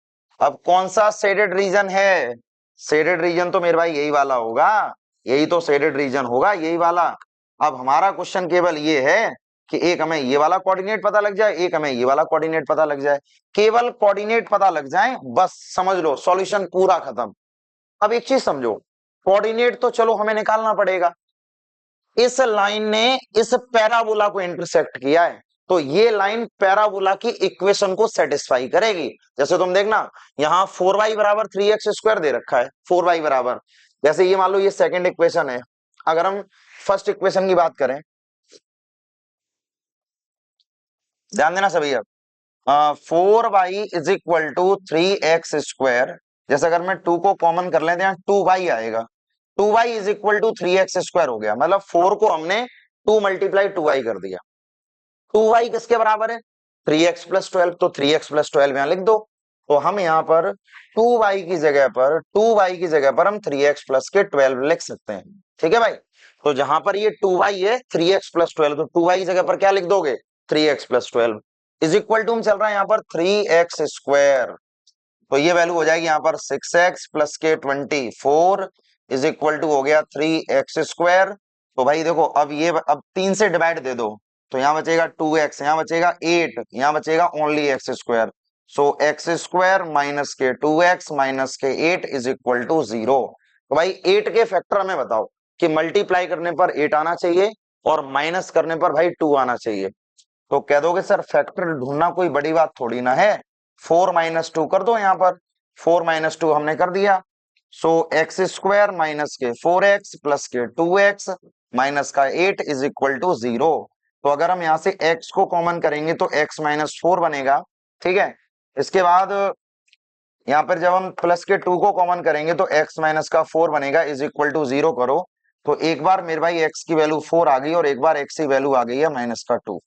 अब कौन सा शेडेड रीजन है, शेडेड रीजन तो मेरे भाई यही वाला होगा, यही तो शेडेड रीजन होगा, यही वाला। अब हमारा क्वेश्चन केवल ये है कि एक हमें ये वाला कोऑर्डिनेट पता लग जाए, एक हमें ये वाला कोऑर्डिनेट पता लग जाए, केवल कोऑर्डिनेट पता लग जाए बस, समझ लो सॉल्यूशन पूरा खत्म। अब एक चीज समझो, कोऑर्डिनेट तो चलो हमें निकालना पड़ेगा, इस लाइन ने इस पैराबोला को इंटरसेक्ट किया है, तो ये लाइन पैराबोला की इक्वेशन को सेटिस्फाई करेगी। जैसे तुम देखना, यहाँ 4y बराबर 3x² दे रखा है, 4y बराबर, जैसे ये मान लो ये सेकंड इक्वेशन है, अगर हम फर्स्ट इक्वेशन की बात करें, ध्यान देना सभी। अब 4y is equal to 3x², जैसे अगर मैं 2 को कॉमन कर लें तो यहाँ 2y आएगा, 2y is equal to 3x² हो गया, मतलब 4 को हमने 2 मल्टीप्लाई 2y कर दिया। 2y किसके बराबर है, 3x प्लस 12, तो 3x प्लस 12 यहां लिख दो। तो हम यहाँ पर 2y की जगह पर, 2y की जगह पर हम 3x प्लस के 12 लिख सकते हैं, ठीक है भाई। तो जहां पर ये 2y है 3x प्लस 12, तो 2y की जगह पर क्या लिख दोगे, 3x plus 12 is equal to, चल रहा है यहाँ पर 3x², तो ये वैल्यू हो जाएगी यहाँ पर 6x प्लस के 24 इज इक्वल टू हो गया 3x²। तो भाई देखो अब ये, अब 3 से डिवाइड दे दो, तो यहाँ बचेगा 2x, यहाँ बचेगा 8, यहाँ बचेगा ओनली एक्स स्क्वायर। सो एक्स स्क्वायर माइनस के 2x माइनस के 8 इज इक्वल टू 0। तो भाई 8 के फैक्टर हमें बताओ कि मल्टीप्लाई करने पर 8 आना चाहिए और माइनस करने पर भाई 2 आना चाहिए। तो कह दोगे सर फैक्टर ढूंढना कोई बड़ी बात थोड़ी ना है, 4 माइनस 2 कर दो यहाँ पर। 4 माइनस 2 हमने कर दिया। सो एक्स स्क्वायर माइनस के 4x प्लस के 2x माइनस का 8 इज इक्वल टू 0। तो अगर हम यहाँ से x को कॉमन करेंगे तो x माइनस 4 बनेगा, ठीक है। इसके बाद यहाँ पर जब हम प्लस के 2 को कॉमन करेंगे तो x माइनस का 4 बनेगा इज इक्वल टू 0 करो। तो एक बार मेरे भाई x की वैल्यू 4 आ गई और एक बार x की वैल्यू आ गई है माइनस का 2,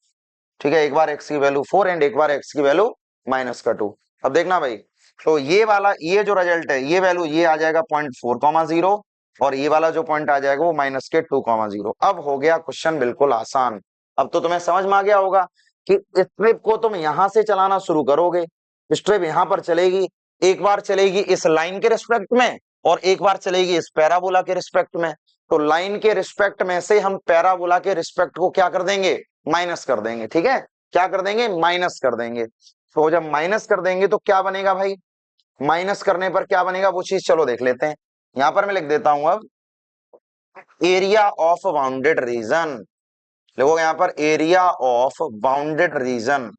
ठीक है। एक बार x की वैल्यू 4 एंड एक बार x की वैल्यू माइनस का 2। अब देखना भाई, तो ये वाला ये जो रिजल्ट है ये वैल्यू ये आ जाएगा 0.4, और ये वाला जो पॉइंट आ जाएगा वो माइनस के 2, अब हो गया क्वेश्चन बिल्कुल आसान। अब तो तुम्हें समझ में आ गया होगा कि स्ट्रिप को तुम यहां से चलाना शुरू करोगे, स्ट्रिप यहां पर चलेगी, एक बार चलेगी इस लाइन के रिस्पेक्ट में और एक बार चलेगी इस पैराबोला के रिस्पेक्ट में। तो लाइन के रिस्पेक्ट में से हम पैराबोला के रिस्पेक्ट को क्या कर देंगे, माइनस कर देंगे, ठीक है। क्या कर देंगे, माइनस कर देंगे। तो जब माइनस कर देंगे तो क्या बनेगा भाई, माइनस करने पर क्या बनेगा वो चीज चलो देख लेते हैं। यहां पर मैं लिख देता हूं अब एरिया ऑफ बाउंडेड रीजन, देखो यहां पर area of bounded region,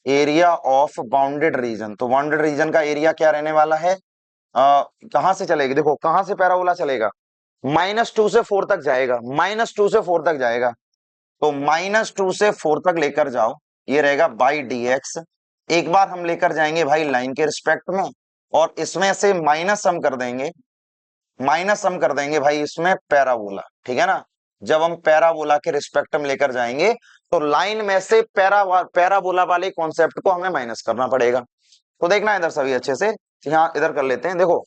area of bounded reason. तो बाउंडेड रीजन का एरिया क्या रहने वाला है, कहां से चलेगी, देखो कहां से पैराबोला चलेगा, -2 से 4 तक जाएगा, -2 से 4 तक जाएगा। तो -2 से 4 तक लेकर जाओ, ये रहेगा बाई dx। एक बार हम लेकर जाएंगे भाई लाइन के रिस्पेक्ट में और इसमें से माइनस हम कर देंगे, माइनस हम कर देंगे भाई इसमें पैराबोला, ठीक है ना। जब हम पैराबोला के रिस्पेक्ट में लेकर जाएंगे तो लाइन में से पैराबोला वाले कॉन्सेप्ट को हमें माइनस करना पड़ेगा। तो देखना इधर सभी अच्छे से, यहाँ इधर कर लेते हैं। देखो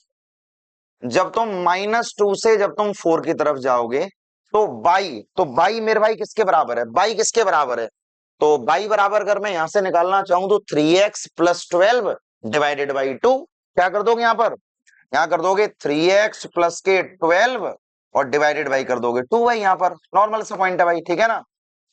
जब तुम -2 से जब तुम 4 की तरफ जाओगे तो बाई मेरे भाई किसके बराबर है, बाई किसके बराबर है, तो बाई बराबर अगर मैं यहां से निकालना चाहूं तो 3x प्लस 12 डिवाइडेड बाई 2। क्या कर दोगे यहाँ पर, यहाँ कर दोगे 3x प्लस के 12 और डिवाइडेड बाई कर दोगे 2 भाई, यहाँ पर नॉर्मल सा पॉइंट है भाई, ठीक है ना।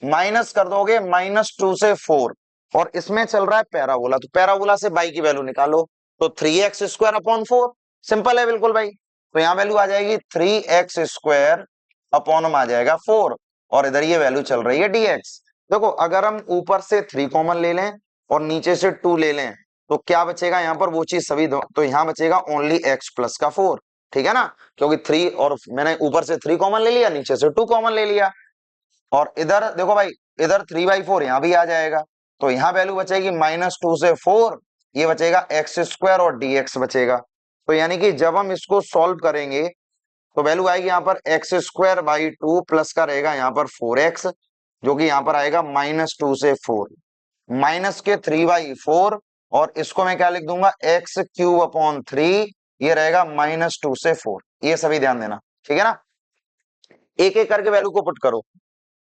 माइनस कर दोगे -2 से 4 और इसमें चल रहा है पैराबोला, तो पैराबोला से बाई की वैल्यू निकालो। तो 3x स्क्वायर अपॉन 4, सिंपल है बिल्कुल भाई। तो यहाँ वैल्यू आ जाएगी 3x स्क्वायर अपॉन में आ जाएगा 4 और इधर ये वैल्यू चल रही है dx। देखो अगर हम ऊपर से 3 कॉमन ले लें और नीचे से 2 ले लें तो क्या बचेगा यहाँ पर, वो चीज सभी तो यहाँ बचेगा ओनली x प्लस का 4, ठीक है ना। क्योंकि 3 और मैंने ऊपर से 3 कॉमन ले लिया, नीचे से 2 कॉमन ले लिया। और इधर देखो भाई इधर 3/4 यहाँ भी आ जाएगा। तो यहाँ वैल्यू बचेगी -2 से 4, ये बचेगा x स्क्वायर और dx बचेगा। तो यानी कि जब हम इसको सॉल्व करेंगे तो वैल्यू आएगी यहाँ पर एक्स स्क्वायर बाई 2 प्लस का रहेगा यहाँ पर 4x, जो कि यहाँ पर आएगा -2 से 4 माइनस के 3/4 और इसको मैं क्या लिख दूंगा एक्स क्यूब अपॉन 3, ये रहेगा -2 से 4। ये सभी ध्यान देना, ठीक है ना। एक एक करके वैल्यू को पुट करो।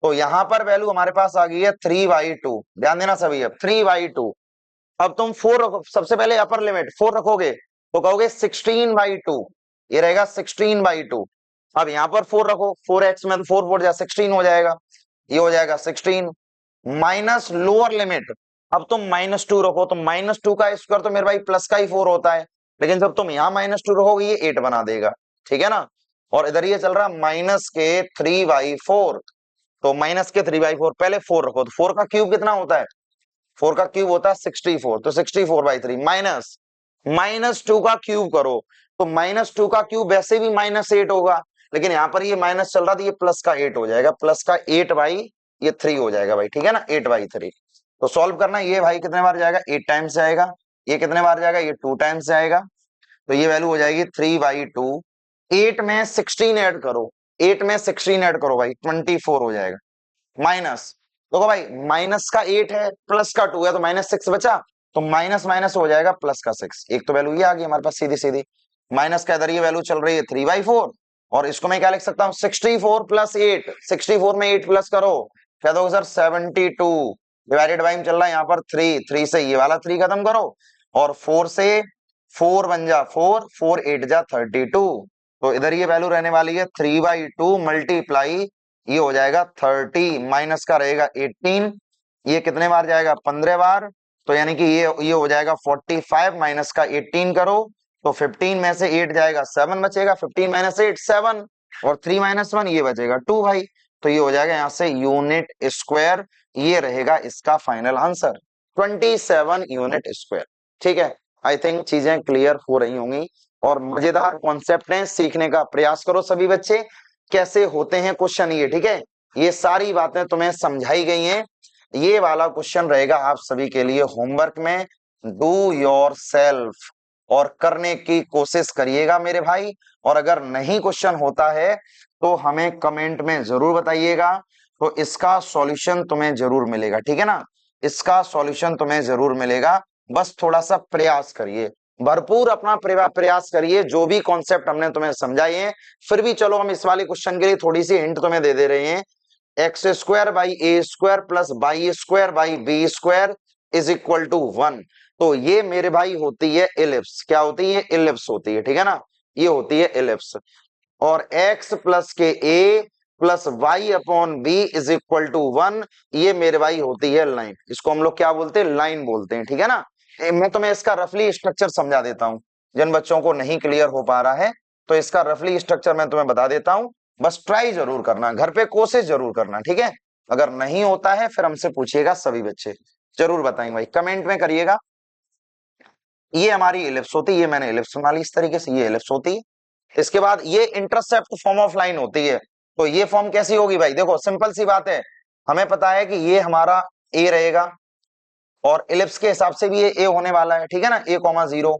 तो यहां पर वैल्यू हमारे पास आ गई है 3/2, ध्यान देना सभी, अब 3/2। अब तुम 4 रखो, सबसे पहले अपर लिमिट 4 रखोगे तो कहोगे 16/2, ये रहेगा 16/2। अब यहां पर 4 रखो, 4x में तो 4 4 जा 16 हो जाएगा, ये हो जाएगा 16 माइनस लोअर लिमिट। अब तुम -2 रखो तो -2 का स्क्वायर तो मेरे भाई प्लस का ही 4 होता है, लेकिन जब तुम यहाँ -2 रखोगे ये 8 बना देगा, ठीक है ना। और इधर ये चल रहा है माइनस के 3/4, तो माइनस के 3/4 पहले 4 रखो, तो 4 का क्यूब कितना होता है, 4 का क्यूब होता है 64, तो 64/3 माइनस -2 का क्यूब करो तो -2 का क्यूब वैसे भी -8 होगा, लेकिन यहाँ पर ये माइनस चल रहा था, ये प्लस का 8 हो जाएगा, प्लस का 8/3 हो जाएगा भाई, ठीक है ना, 8/3। तो सॉल्व करना, ये भाई कितने बार जाएगा, 8 टाइम्स जाएगा, ये कितने बार जाएगा, ये 2 टाइम्स जाएगा। तो ये वैल्यू हो जाएगी 3/2। 8 में 16 ऐड करो, 8 में 16 ऐड करो भाई 24 हो जाएगा, माइनस देखो भाई माइनस का 8 है प्लस का 2 है तो -6 बचा, तो माइनस माइनस हो जाएगा प्लस का 6। एक तो वैल्यू ये आ गई हमारे पास सीधी सीधी, माइनस का इधर ये वैल्यू चल रही है 3/4 और इसको मैं क्या लिख सकता हूँ 64 प्लस 8, 64 में 8 प्लस करो, क्या दोगे सर 72 डिवाइडेड बाई में चल रहा है यहाँ पर 3 से ये वाला 3 खत्म करो और 4 से 4 बन जा 4, 4 8 जा 32। तो इधर ये वैल्यू रहने वाली है 3/2 मल्टीप्लाई ये हो जाएगा 30 माइनस का रहेगा 18, ये कितने बार जाएगा 15 बार, तो यानी कि ये हो जाएगा 45 माइनस का 18 करो तो 15 में से 8 जाएगा 7 बचेगा, 15 माइनस 8 7 और 3 माइनस 1 ये बचेगा 2 भाई। तो ये हो जाएगा यहाँ से यूनिट स्क्वायर, ये रहेगा इसका फाइनल आंसर 27 यूनिट स्क्वायर। ठीक है, आई थिंक चीजें क्लियर हो रही होंगी और मजेदार कॉन्सेप्ट है, सीखने का प्रयास करो सभी बच्चे। कैसे होते हैं क्वेश्चन ये, ठीक है, ये सारी बातें तुम्हें समझाई गई हैं। ये वाला क्वेश्चन रहेगा आप सभी के लिए होमवर्क में, डू योर सेल्फ और करने की कोशिश करिएगा मेरे भाई। और अगर नहीं क्वेश्चन होता है तो हमें कमेंट में जरूर बताइएगा, तो इसका सॉल्यूशन तुम्हें जरूर मिलेगा, ठीक है ना, इसका सॉल्यूशन तुम्हें जरूर मिलेगा। बस थोड़ा सा प्रयास करिए, भरपूर अपना प्रयास करिए, जो भी कॉन्सेप्ट हमने तुम्हें समझाए हैं। फिर भी चलो हम इस वाले क्वेश्चन के लिए थोड़ी सी हिंट तुम्हें दे रहे हैं। X square by a square plus y square by b square is equal to 1। तो ये मेरे भाई होती है इलिप्स, क्या होती है, इलिप्स होती है, ठीक है ना, ये होती है इलिप्स। और x प्लस के a plus y upon b is equal to 1, ये मेरे भाई होती है लाइन, इसको हम लोग क्या बोलते हैं, लाइन बोलते हैं, ठीक है ना। मैं तुम्हें इसका रफली स्ट्रक्चर समझा देता हूं, जिन बच्चों को नहीं क्लियर हो पा रहा है तो इसका रफली स्ट्रक्चर मैं तुम्हें बता देता हूं। बस ट्राई जरूर करना, घर पे कोशिश जरूर करना, ठीक है। अगर नहीं होता है फिर हमसे पूछिएगा, सभी बच्चे जरूर बताएंगे भाई, कमेंट में करिएगा। ये हमारी इलिप्स होती है, ये मैंने इलिप्स बना ली इस तरीके से, ये इलिप्स होती है। इसके बाद ये इंटरसेप्ट फॉर्म ऑफ लाइन होती है, तो ये फॉर्म कैसी होगी भाई, देखो सिंपल सी बात है, हमें पता है कि ये हमारा ए रहेगा और इलिप्स के हिसाब से भी ये ए होने वाला है, ठीक है ना, ए कॉमा 0,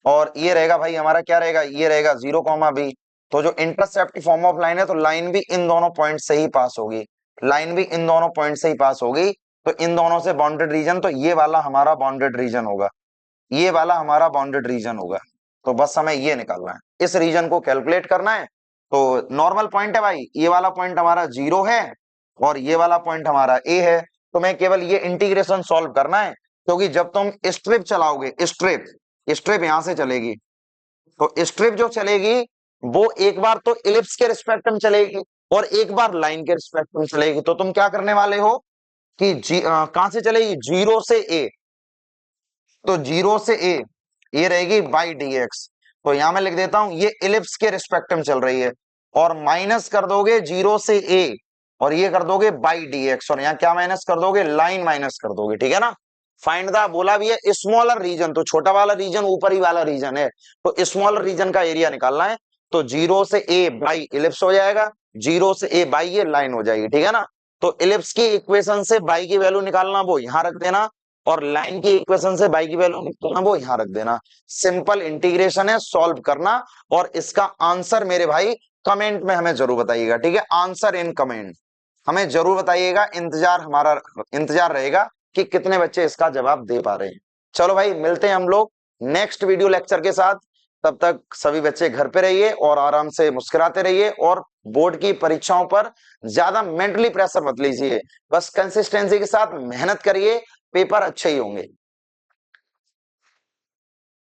और ये रहेगा भाई हमारा क्या रहेगा, ये रहेगा 0 कॉमा बी। तो जो इंटरसेप्ट फॉर्म ऑफ लाइन है, तो लाइन भी इन दोनों पॉइंट से ही पास होगी, लाइन भी इन दोनों पॉइंट से ही पास होगी। तो इन दोनों से बाउंडेड रीजन, तो ये वाला हमारा बाउंडेड रीजन होगा, ये वाला हमारा बाउंडेड रीजन होगा। तो बस हमें ये निकालना है, इस रीजन को कैलकुलेट करना है। तो नॉर्मल पॉइंट है भाई, ये वाला पॉइंट हमारा 0 है और ये वाला पॉइंट हमारा ए है। तो मैं केवल ये इंटीग्रेशन सॉल्व करना है, क्योंकि जब तुम स्ट्रिप चलाओगे, स्ट्रिप स्ट्रिप यहां से चलेगी, तो स्ट्रिप जो चलेगी वो एक बार तो इलिप्स के रिस्पेक्ट में चलेगी और एक बार लाइन के रिस्पेक्ट में चलेगी। तो तुम क्या करने वाले हो कि कहां से चलेगी, 0 से ए, तो 0 से ए ये रहेगी बाई डी एक्स। तो यहां मैं लिख देता हूं, ये इलिप्स के रिस्पेक्ट में चल रही है, और माइनस कर दोगे 0 से ए और ये कर दोगे बाई डी एक्स, और यहाँ क्या माइनस कर दोगे, लाइन माइनस कर दोगे, ठीक है ना। फाइंड द, बोला भी है स्मॉलर रीजन, तो छोटा वाला रीजन ऊपर ही वाला रीजन है, तो स्मॉलर रीजन का एरिया निकालना है। तो 0 से ए बाई इलिप्स हो जाएगा, 0 से ए बाई ये लाइन हो जाएगी, ठीक है ना। तो इलिप्स की इक्वेशन से बाई की वैल्यू निकालना, वो यहां रख देना, और लाइन की इक्वेशन से बाई की वैल्यू निकालना, वो यहां रख देना। सिंपल इंटीग्रेशन है, सॉल्व करना, और इसका आंसर मेरे भाई कमेंट में हमें जरूर बताइएगा, ठीक है, आंसर इन कमेंट हमें जरूर बताइएगा, इंतजार रहेगा कि कितने बच्चे इसका जवाब दे पा रहे हैं। चलो भाई, मिलते हैं हम लोग नेक्स्ट वीडियो लेक्चर के साथ, तब तक सभी बच्चे घर पे रहिए और आराम से मुस्कुराते रहिए, और बोर्ड की परीक्षाओं पर ज्यादा मेंटली प्रेशर मत लीजिए, बस कंसिस्टेंसी के साथ मेहनत करिए, पेपर अच्छे ही होंगे।